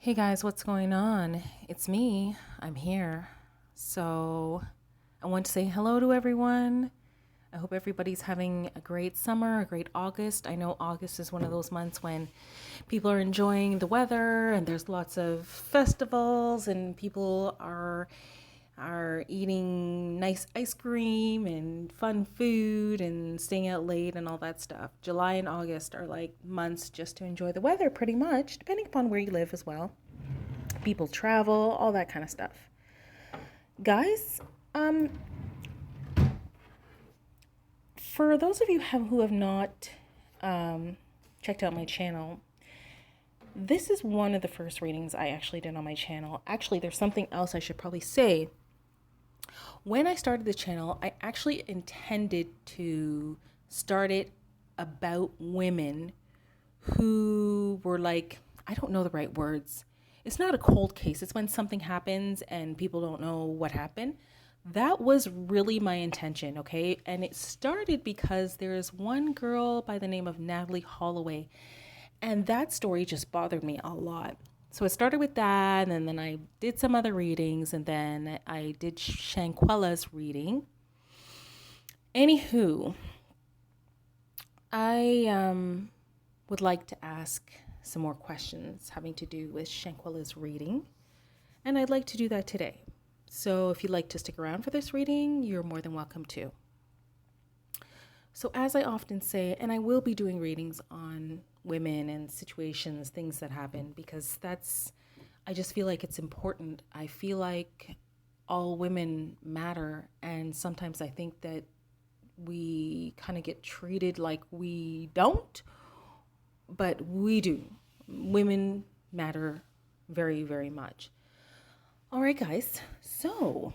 Hey guys, what's going on? It's me. I'm here. So I want to say hello to everyone. I hope everybody's having a great summer, a great August. I know August is one of those months when people are enjoying the weather and there's lots of festivals and people are eating nice ice cream and fun food and staying out late and all that stuff. July and August are like months just to enjoy the weather pretty much, depending upon where you live as well. People travel, all that kind of stuff. Guys, for those of you who have not checked out my channel, this is one of the first readings I actually did on my channel. Actually, there's something else I should probably say. When I started the channel, I actually intended to start it about women who were like, I don't know the right words. It's not a cold case. It's when something happens and people don't know what happened. That was really my intention, okay? And it started because there is one girl by the name of Natalie Holloway, and that story just bothered me a lot. So it started with that, and then I did some other readings, and then I did SHANQUELLA's reading. Anywho, I would like to ask some more questions having to do with SHANQUELLA's reading, and I'd like to do that today. So if you'd like to stick around for this reading, you're more than welcome to. So as I often say, and I will be doing readings on women and situations, things that happen, because I just feel like it's important. I feel like all women matter, and sometimes I think that we kind of get treated like we don't, but we do. Women matter very, very much. All right, guys. So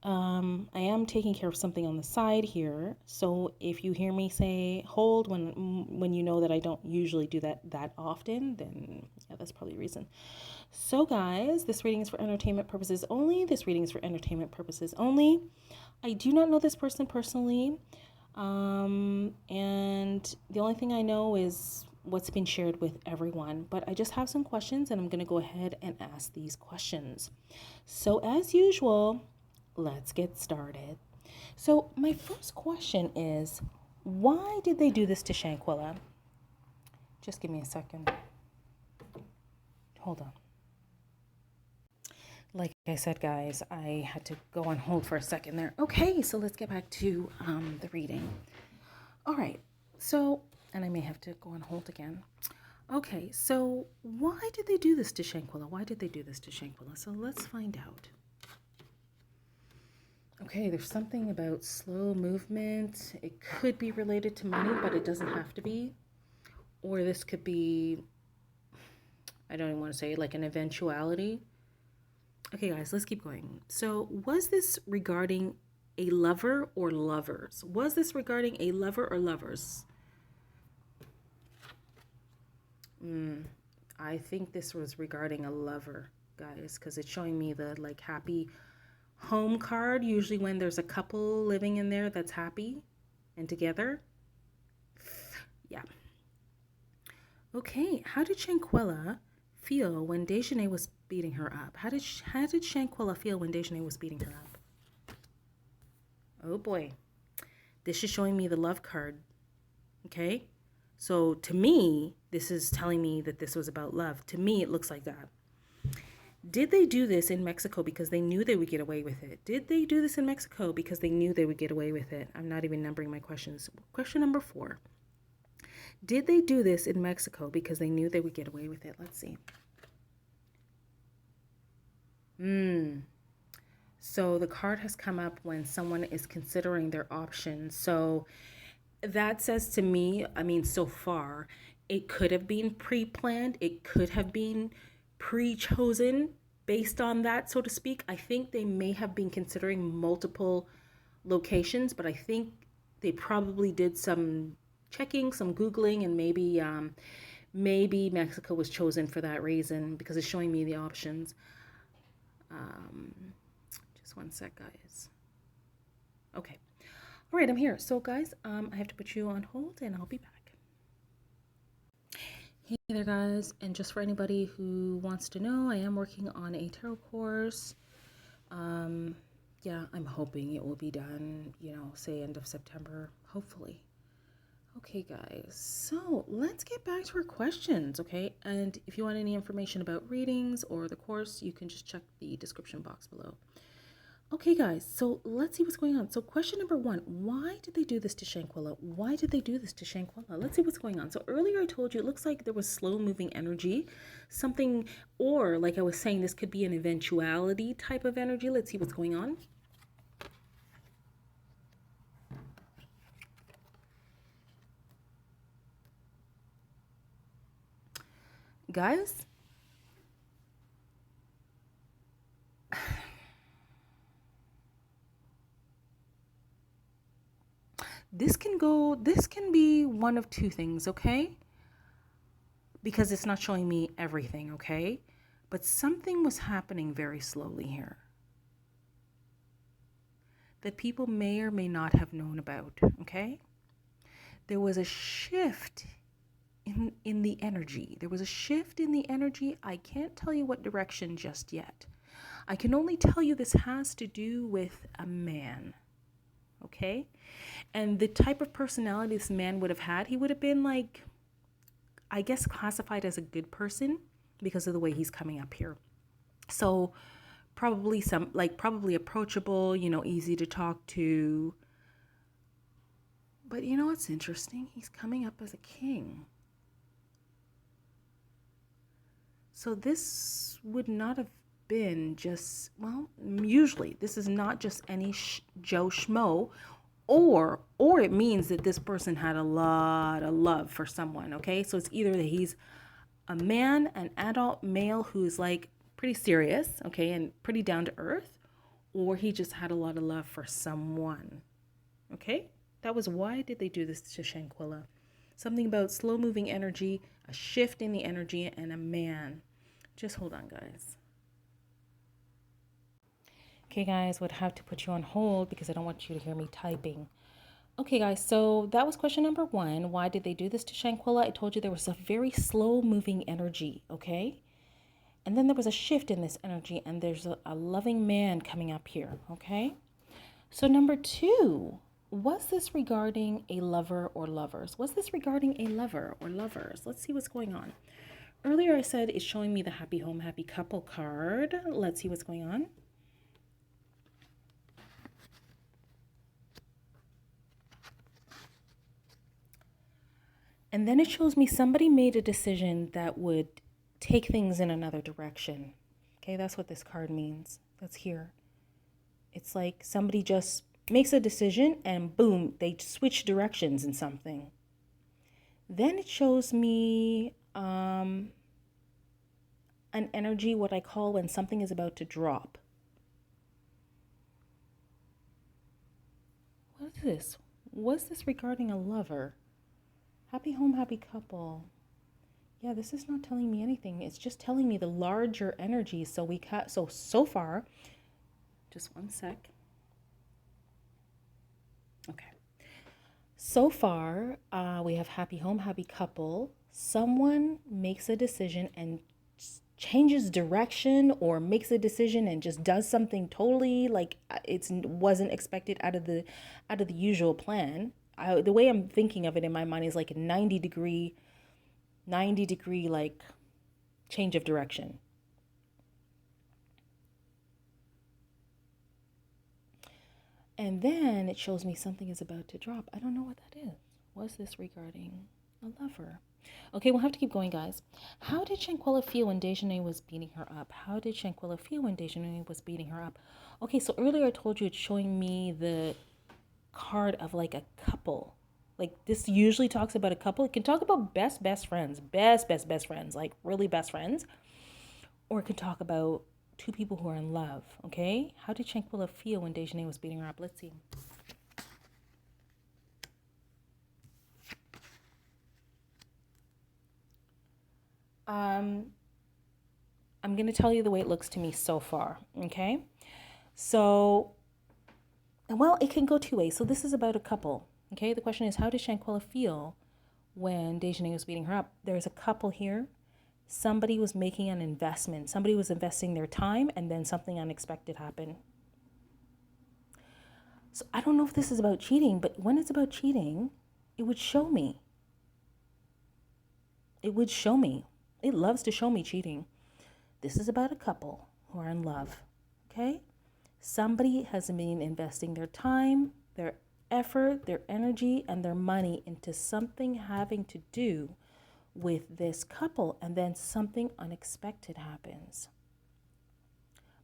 I am taking care of something on the side here. So if you hear me say hold when you know that I don't usually do that often, then yeah, that's probably a reason. So guys, this reading is for entertainment purposes only. This reading is for entertainment purposes only. I do not know this person personally. And the only thing I know is what's been shared with everyone. But I just have some questions and I'm going to go ahead and ask these questions. So as usual, let's get started. So my first question is, why did they do this to SHANQUELLA? Just give me a second. Hold on. Like I said, guys, I had to go on hold for a second there. Okay, so let's get back to the reading. All right, so, and I may have to go on hold again. Okay, so why did they do this to SHANQUELLA? Why did they do this to SHANQUELLA? So let's find out. Okay, there's something about slow movement. It could be related to money, but it doesn't have to be. Or this could be, I don't even want to say, like an eventuality. Okay, guys, let's keep going. So was this regarding a lover or lovers? Was this regarding a lover or lovers? I think this was regarding a lover, guys, because it's showing me the like happy home card. Usually when there's a couple living in there that's happy and together. Yeah. Okay, how did SHANQUELLA feel when DEJ was beating her up? How did SHANQUELLA feel when DEJ was beating her up? Oh boy. This is showing me the love card. Okay? So to me, this is telling me that this was about love. To me, it looks like that. Did they do this in Mexico because they knew they would get away with it? Did they do this in Mexico because they knew they would get away with it? I'm not even numbering my questions. Question number 4. Did they do this in Mexico because they knew they would get away with it? Let's see. So the card has come up when someone is considering their options. So that says to me, I mean, so far, it could have been pre-planned. It could have been pre-chosen based on that, so to speak. I think they may have been considering multiple locations, but I think they probably did some checking, some Googling, and maybe Mexico was chosen for that reason because it's showing me the options. Just one sec, guys. Okay. All right, I'm here. So guys, I have to put you on hold and I'll be back. Hey there guys, and just for anybody who wants to know, I am working on a tarot course. Yeah, I'm hoping it will be done, say end of September, hopefully. Okay guys, so let's get back to our questions, okay? And if you want any information about readings or the course, you can just check the description box below. Okay, guys, so let's see what's going on. So question number one, why did they do this to Shanquella? Why did they do this to Shanquella? Let's see what's going on. So earlier I told you it looks like there was slow moving energy, something, or like I was saying, this could be an eventuality type of energy. Let's see what's going on. Guys, this can be one of two things, okay? Because it's not showing me everything, okay? But something was happening very slowly here that people may or may not have known about, okay? There was a shift in the energy. There was a shift in the energy. I can't tell you what direction just yet. I can only tell you this has to do with a man, okay? And the type of personality this man would have had, he would have been like, I guess, classified as a good person because of the way he's coming up here. So probably probably approachable, easy to talk to. But you know what's interesting? He's coming up as a king. So this would not have been just, well, usually this is not just any Joe Schmo, or it means that this person had a lot of love for someone, okay? So it's either that he's a man, an adult male who's like pretty serious, okay, and pretty down to earth, or he just had a lot of love for someone, okay? That was why did they do this to Shanquella? Something about slow moving energy, a shift in the energy, and a man. Just hold on, guys. Okay, guys, would have to put you on hold because I don't want you to hear me typing. Okay, guys, so that was question number one. Why did they do this to Shanquella? I told you there was a very slow moving energy, okay? And then there was a shift in this energy, and there's a loving man coming up here, okay? So number two, was this regarding a lover or lovers? Was this regarding a lover or lovers? Let's see what's going on. Earlier I said it's showing me the happy home, happy couple card. Let's see what's going on. And then it shows me somebody made a decision that would take things in another direction. Okay, that's what this card means. That's here. It's like somebody just makes a decision and boom, they switch directions in something. Then it shows me an energy, what I call when something is about to drop. What is this? Was this regarding a lover? Happy home, happy couple. Yeah, this is not telling me anything. It's just telling me the larger energy. So so far, just one sec. Okay. So far, we have happy home, happy couple. Someone makes a decision and changes direction, or makes a decision and just does something totally like it wasn't expected out of the usual plan. The way I'm thinking of it in my mind is like a 90 degree like change of direction. And then it shows me something is about to drop. I don't know what that is. Was this regarding a lover? Okay, we'll have to keep going, guys. How did Shanquella feel when DEJ was beating her up? How did Shanquella feel when DEJ was beating her up? Okay, so earlier I told you it's showing me the card of like a couple. Like this usually talks about a couple. It can talk about best friends, best friends, like really best friends. Or it could talk about two people who are in love, okay? How did Shanquella feel when DEJ was beating her up? Let's see. I'm going to tell you the way it looks to me so far, okay? So, well, it can go two ways. So this is about a couple, okay? The question is, how did Shanquella feel when DEJ was beating her up. There's a couple here. Somebody was making an investment. Somebody was investing their time, and then something unexpected happened. So I don't know if this is about cheating, but when it's about cheating, it would show me. It would show me. It loves to show me cheating. This is about a couple who are in love, okay? Somebody has been investing their time, their effort, their energy, and their money into something having to do with this couple, and then something unexpected happens.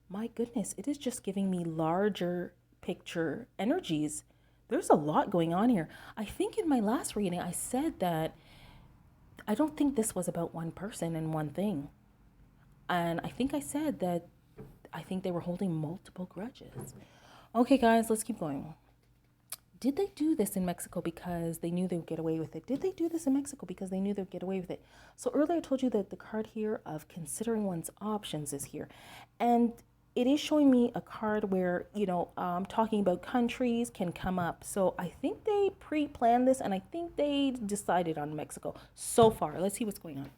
My goodness, it is just giving me larger picture energies. There's a lot going on here. I think in my last reading, I said that I don't think this was about one person and one thing. And I think I said that I think they were holding multiple grudges. Okay, guys, let's keep going. Did they do this in Mexico because they knew they would get away with it? Did they do this in Mexico because they knew they would get away with it? So earlier I told you that the card here of considering one's options is here. And it is showing me a card where, talking about countries can come up. So I think they pre-planned this, and I think they decided on Mexico so far. Let's see what's going on.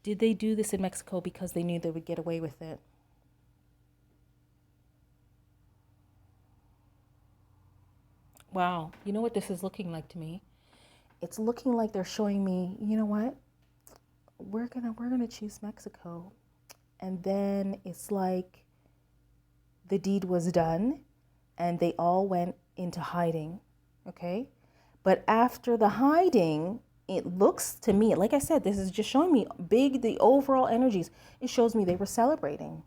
Did they do this in Mexico because they knew they would get away with it? Wow, you know what this is looking like to me? It's looking like they're showing me, you know what? We're gonna choose Mexico. And then it's like the deed was done and they all went into hiding, okay? But after the hiding, it looks to me, like I said, this is just showing me the overall energies. It shows me they were celebrating.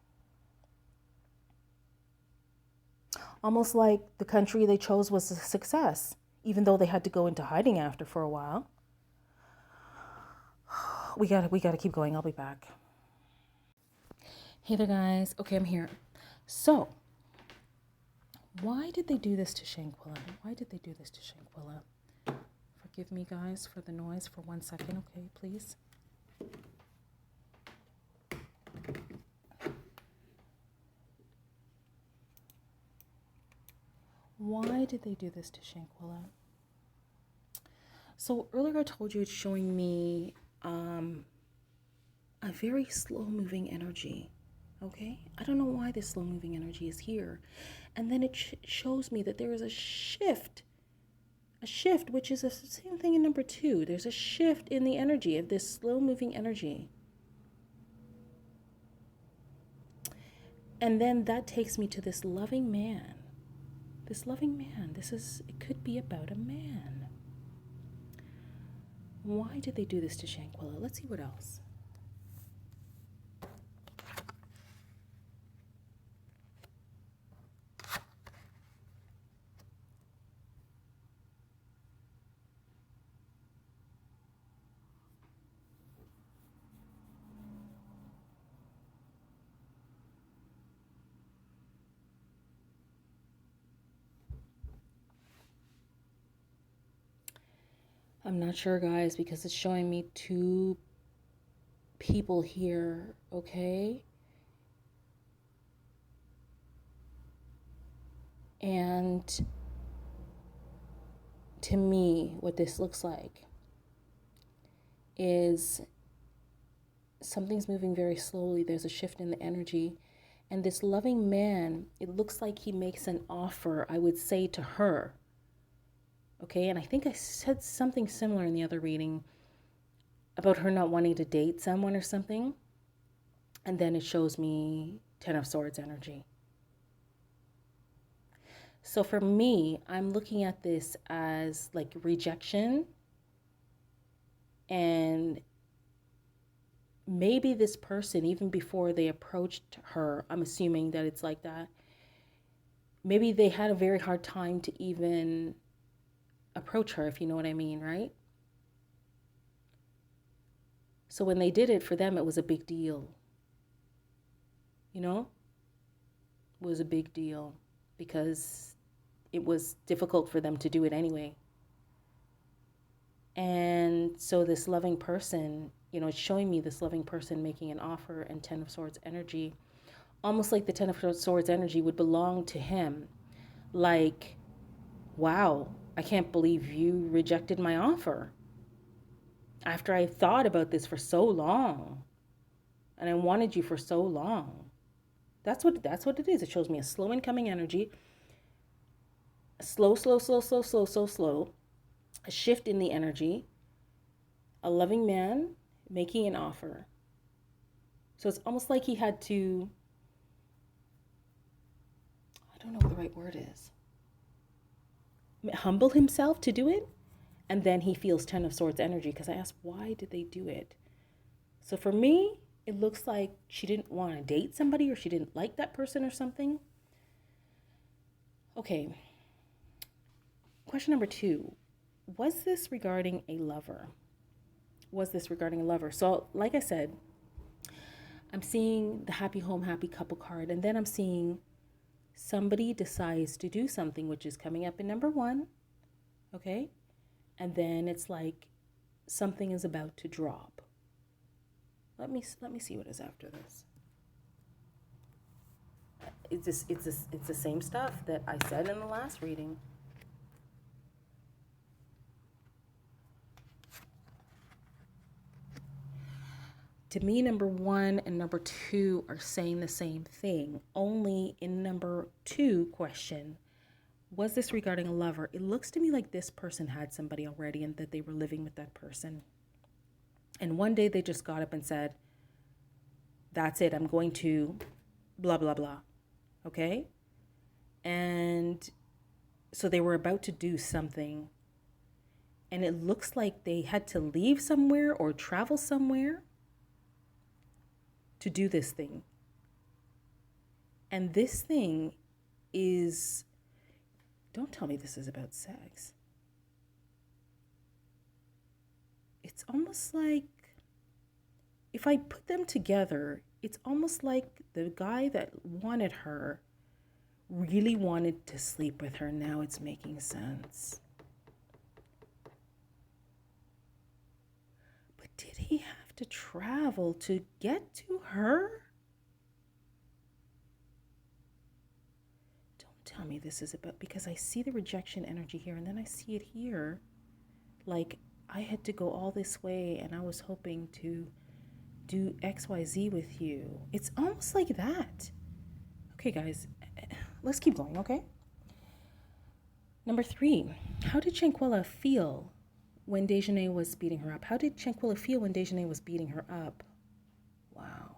Almost like the country they chose was a success, even though they had to go into hiding after for a while. We gotta keep going. I'll be back. Hey there, guys. Okay, I'm here. So, why did they do this to SHANQUELLA? Why did they do this to SHANQUELLA? Forgive me, guys, for the noise for 1 second, okay, please. Why did they do this to SHANQUELLA? So earlier I told you it's showing me a very slow-moving energy, okay? I don't know why this slow-moving energy is here. And then it shows me that there is a shift, which is the same thing in number 2. There's a shift in the energy of this slow-moving energy. And then that takes me to this loving man. This loving man. It could be about a man. Why did they do this to SHANQUELLA? Let's see what else. I'm not sure, guys, because it's showing me 2 people here, okay? And to me, what this looks like is something's moving very slowly. There's a shift in the energy. And this loving man, it looks like he makes an offer, I would say, to her. Okay, and I think I said something similar in the other reading about her not wanting to date someone or something. And then it shows me 10 of Swords energy. So for me, I'm looking at this as like rejection. And maybe this person, even before they approached her, I'm assuming that it's like that. Maybe they had a very hard time to even approach her, if you know what I mean, right? So when they did it, for them, it was a big deal. You know? It was a big deal because it was difficult for them to do it anyway. And so this loving person, it's showing me this loving person making an offer, and 10 of Swords energy, almost like the 10 of Swords energy would belong to him. Like, wow, I can't believe you rejected my offer after I thought about this for so long and I wanted you for so long. That's what it is. It shows me a slow incoming energy, a slow, a shift in the energy, a loving man making an offer. So it's almost like he had to, I don't know what the right word is, humble himself to do it. And then he feels Ten of Swords energy, because I asked, why did they do it? So for me, it looks like she didn't want to date somebody, or she didn't like that person or something. Okay. Question number 2. Was this regarding a lover? Was this regarding a lover? So like I said, I'm seeing the happy home, happy couple card. And then I'm seeing somebody decides to do something, which is coming up in number 1. Okay. And then it's like something is about to drop. Let me see what is after this. It's the same stuff that I said in the last reading. To me, number 1 and number 2 are saying the same thing. Only in number 2 question, was this regarding a lover? It looks to me like this person had somebody already and that they were living with that person. And one day they just got up and said, that's it, I'm going to blah, blah, blah. Okay? And so they were about to do something. And it looks like they had to leave somewhere or travel somewhere to do this thing. And this thing is, don't tell me this is about sex. It's almost like, if I put them together, it's almost like the guy that wanted her really wanted to sleep with her. Now it's making sense. But did he have to travel to get to her? Don't tell me this is about, because I see the rejection energy here and then I see it here. Like, I had to go all this way and I was hoping to do XYZ with you. It's almost like that. Okay, guys, let's keep going, okay? Number 3, how did SHANQUELLA feel when DEJ was beating her up? How did SHANQUELLA feel when DEJ was beating her up? Wow.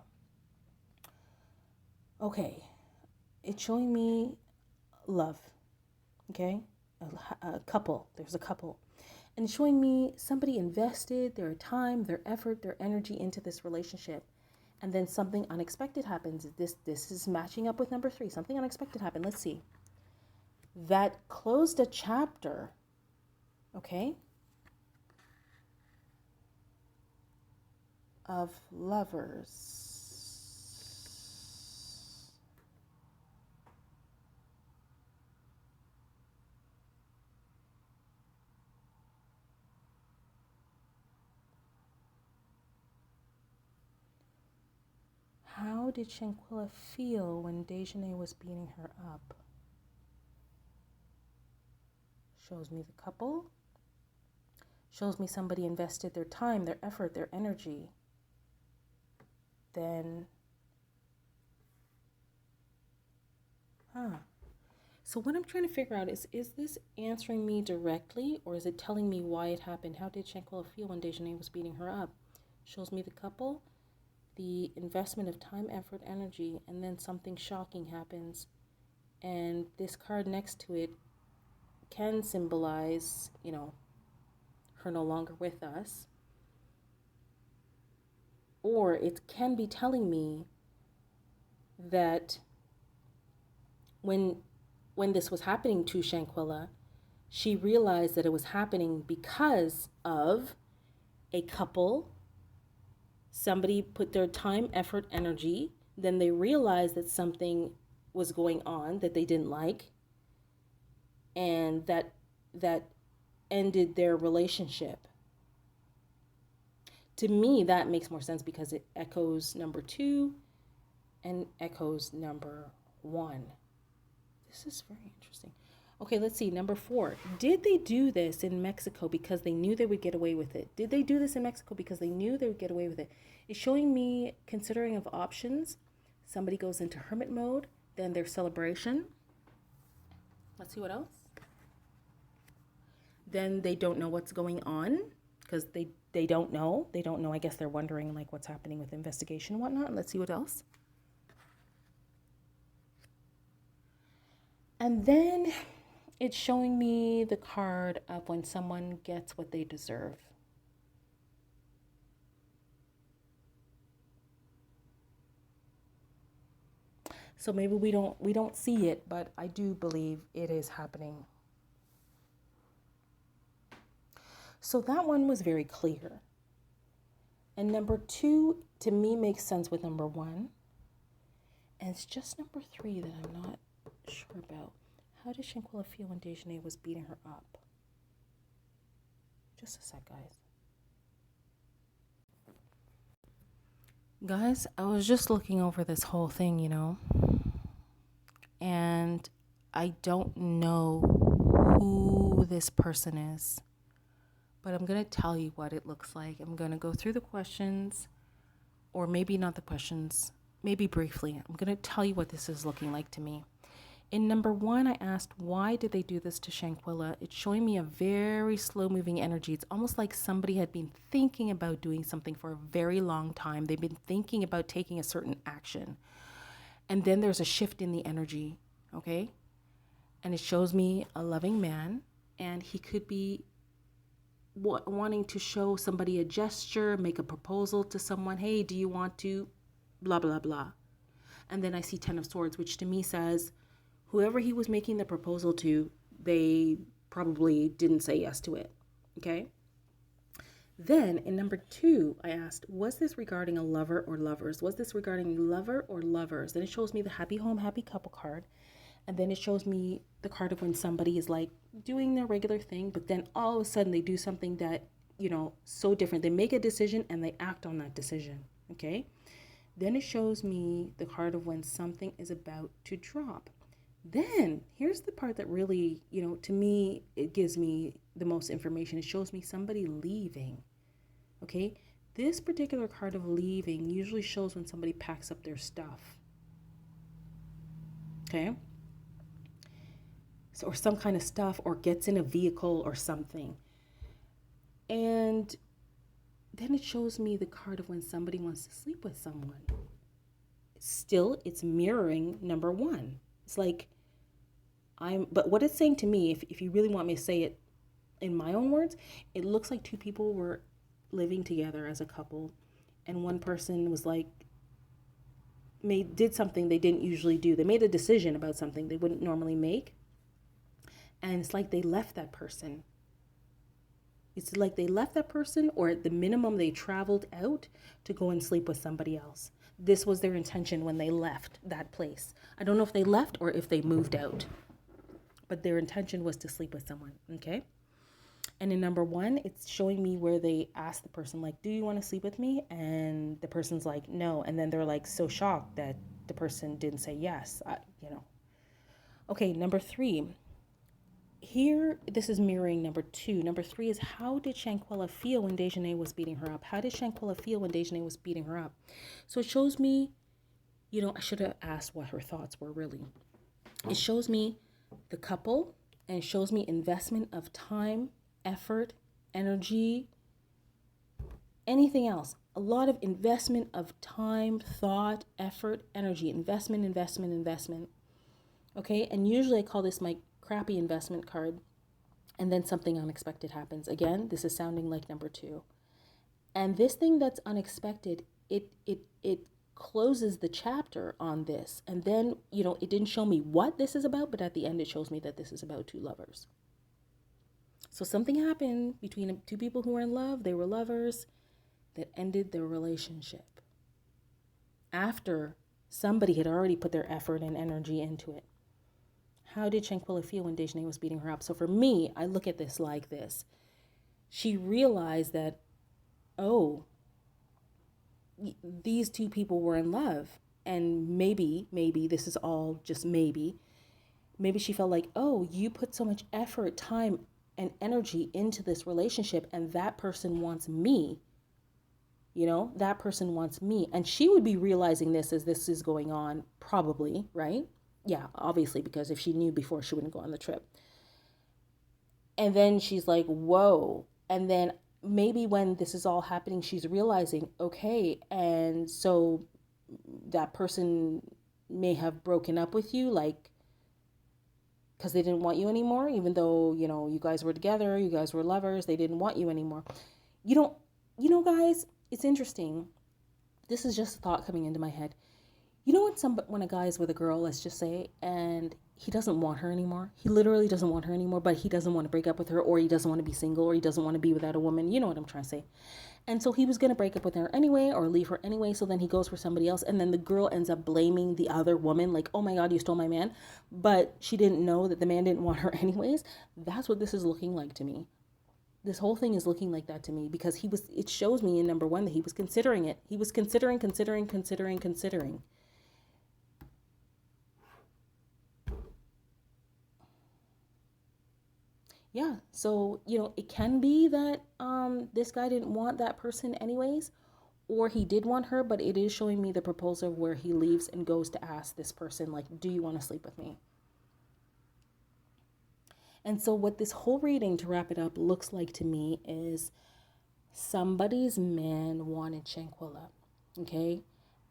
Okay, it's showing me love, okay? A couple, there's a couple. And it's showing me somebody invested their time, their effort, their energy into this relationship. And then something unexpected happens. This is matching up with number 3. Something unexpected happened. Let's see. That closed a chapter, okay, of lovers. How did SHANQUELLA feel when DEJ was beating her up? Shows me the couple. Shows me somebody invested their time, their effort, their energy. Then, so what I'm trying to figure out is this answering me directly, or is it telling me why it happened? How did SHANQUELLA feel when DEJ was beating her up? Shows me the couple, the investment of time, effort, energy, and then something shocking happens. And this card next to it can symbolize, her no longer with us. Or it can be telling me that when this was happening to SHANQUELLA, she realized that it was happening because of a couple. Somebody put their time, effort, energy. Then they realized that something was going on that they didn't like, and that ended their relationship. To me, that makes more sense because it echoes number 2 and echoes number 1. This is very interesting. Okay, let's see. Number 4. Did they do this in Mexico because they knew they would get away with it? Did they do this in Mexico because they knew they would get away with it? It's showing me considering of options. Somebody goes into hermit mode, then their celebration. Let's see what else. Then they don't know what's going on because they don't know. They don't know. I guess they're wondering like what's happening with investigation and whatnot. Let's see what else. And then it's showing me the card of when someone gets what they deserve. So maybe we don't see it, but I do believe it is happening. So that one was very clear. And number 2 to me makes sense with number 1. And it's just number 3 that I'm not sure about. How did Shanquella feel when DEJ was beating her up? Just a sec, guys. Guys, I was just looking over this whole thing, you know. And I don't know who this person is. But I'm going to tell you what it looks like. I'm going to go through the questions, or maybe not the questions, maybe briefly. I'm going to tell you what this is looking like to me. In number 1, I asked, why did they do this to Shanquella? It's showing me a very slow-moving energy. It's almost like somebody had been thinking about doing something for a very long time. They've been thinking about taking a certain action. And then there's a shift in the energy, okay? And it shows me a loving man, and he could be wanting to show somebody a gesture, make a proposal to someone. Hey, do you want to blah, blah, blah. And then I see 10 of Swords, which to me says whoever he was making the proposal to, they probably didn't say yes to it. Okay. Then in number 2, I asked, was this regarding a lover or lovers? Was this regarding lover or lovers? Then it shows me the happy home, happy couple card. And then it shows me the card of when somebody is like doing their regular thing, but then all of a sudden they do something that, you know, so different. They make a decision and they act on that decision. Okay. Then it shows me the card of when something is about to drop. Then here's the part that really, you know, to me, it gives me the most information. It shows me somebody leaving. Okay. This particular card of leaving usually shows when somebody packs up their stuff. Okay. Or some kind of stuff, or gets in a vehicle or something. And then it shows me the card of when somebody wants to sleep with someone. Still, it's mirroring number 1. It's like, but what it's saying to me, if you really want me to say it in my own words, it looks like 2 people were living together as a couple, and one person was like, did something they didn't usually do. They made a decision about something they wouldn't normally make. And it's like they left that person. It's like they left that person, or at the minimum, they traveled out to go and sleep with somebody else. This was their intention when they left that place. I don't know if they left or if they moved out, but their intention was to sleep with someone, okay? And in number 1, it's showing me where they ask the person, like, do you want to sleep with me? And the person's like, no. And then they're like so shocked that the person didn't say yes, you know. Okay, number 3. Here, this is mirroring number 2. Number 3 is, how did Shanquella feel when DEJ was beating her up? How did Shanquella feel when DEJ was beating her up? So it shows me, you know, I should have asked what her thoughts were really. It shows me the couple, and it shows me investment of time, effort, energy, anything else. A lot of investment of time, thought, effort, energy, investment. Okay, and usually I call this my crappy investment card, and then something unexpected happens. Again, this is sounding like number 2. And this thing that's unexpected, it closes the chapter on this. And then, you know, it didn't show me what this is about, but at the end it shows me that this is about 2 lovers. So something happened between 2 people who were in love, they were lovers, that ended their relationship after somebody had already put their effort and energy into it. How did Shanquella feel when DEJ was beating her up? So for me, I look at this like this. She realized that, oh, these 2 people were in love. And maybe, this is all just maybe Maybe she felt like, oh, you put so much effort, time, and energy into this relationship, and that person wants me. You know, that person wants me. And she would be realizing this as this is going on, probably, right? Yeah, obviously, because if she knew before, she wouldn't go on the trip. And then she's like, whoa. And then maybe when this is all happening, she's realizing, okay, and so that person may have broken up with you, like, because they didn't want you anymore, even though, you know, you guys were together, you guys were lovers, they didn't want you anymore. You don't, you know, guys, it's interesting. This is just a thought coming into my head. You know when a guy is with a girl, let's just say, and he doesn't want her anymore. He literally doesn't want her anymore, but he doesn't want to break up with her, or he doesn't want to be single, or he doesn't want to be without a woman. You know what I'm trying to say. And so he was going to break up with her anyway, or leave her anyway. So then he goes for somebody else. And then the girl ends up blaming the other woman, like, oh my God, you stole my man. But she didn't know that the man didn't want her anyways. That's what this is looking like to me. This whole thing is looking like that to me, because it shows me in number one that he was considering it. He was considering. Yeah, so, you know, it can be that this guy didn't want that person anyways, or he did want her, but it is showing me the proposal where he leaves and goes to ask this person, like, do you want to sleep with me? And so what this whole reading, to wrap it up, looks like to me is somebody's man wanted Shanquella, okay?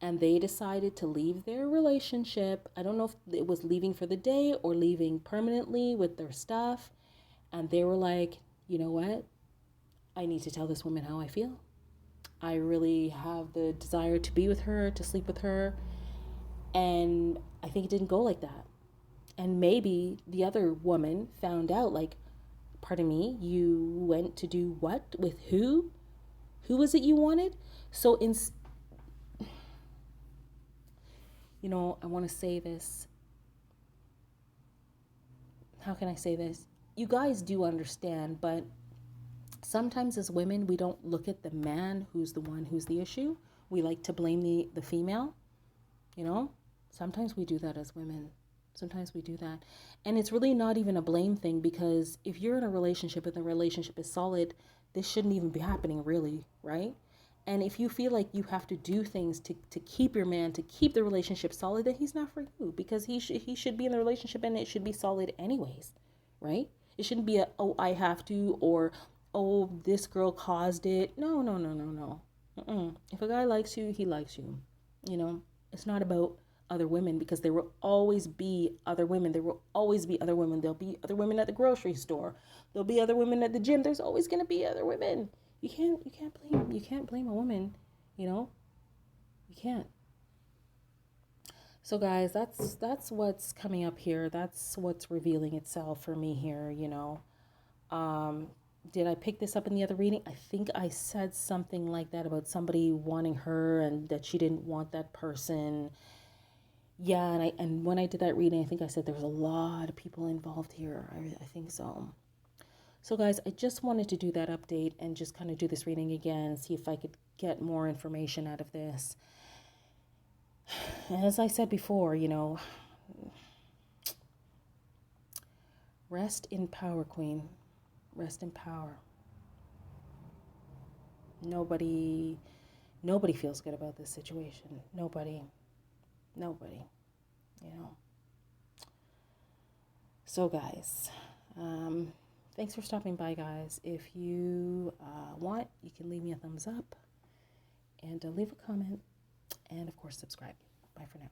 And they decided to leave their relationship. I don't know if it was leaving for the day or leaving permanently with their stuff. And they were like, you know what? I need to tell this woman how I feel. I really have the desire to be with her, to sleep with her. And I think it didn't go like that. And maybe the other woman found out, like, pardon me, you went to do what? With who? Who was it you wanted? So, you know, I want to say this. How can I say this? You guys do understand, but sometimes as women, we don't look at the man who's the one who's the issue. We like to blame the female, you know? Sometimes we do that as women. Sometimes we do that. And it's really not even a blame thing, because if you're in a relationship and the relationship is solid, this shouldn't even be happening, really, right? And if you feel like you have to do things to keep your man, to keep the relationship solid, then he's not for you, because he should be in the relationship and it should be solid anyways, right? It shouldn't be a, oh, I have to, or, oh, this girl caused it. No, no, no, no, no. If a guy likes you, he likes you. You know, it's not about other women, because there will always be other women. There will always be other women. There'll be other women at the grocery store. There'll be other women at the gym. There's always going to be other women. You can't blame a woman, you know? You can't. So guys, that's what's coming up here. That's what's revealing itself for me here, you know. Did I pick this up in the other reading? I think I said something like that about somebody wanting her and that she didn't want that person. Yeah, and when I did that reading, I think I said there was a lot of people involved here. I think so. So guys, I just wanted to do that update and just kind of do this reading again, see if I could get more information out of this. And as I said before, you know, rest in power, Queen. Rest in power. Nobody feels good about this situation. Nobody, you know. So guys, thanks for stopping by, guys. If you want, you can leave me a thumbs up and leave a comment, and of course subscribe. Bye for now.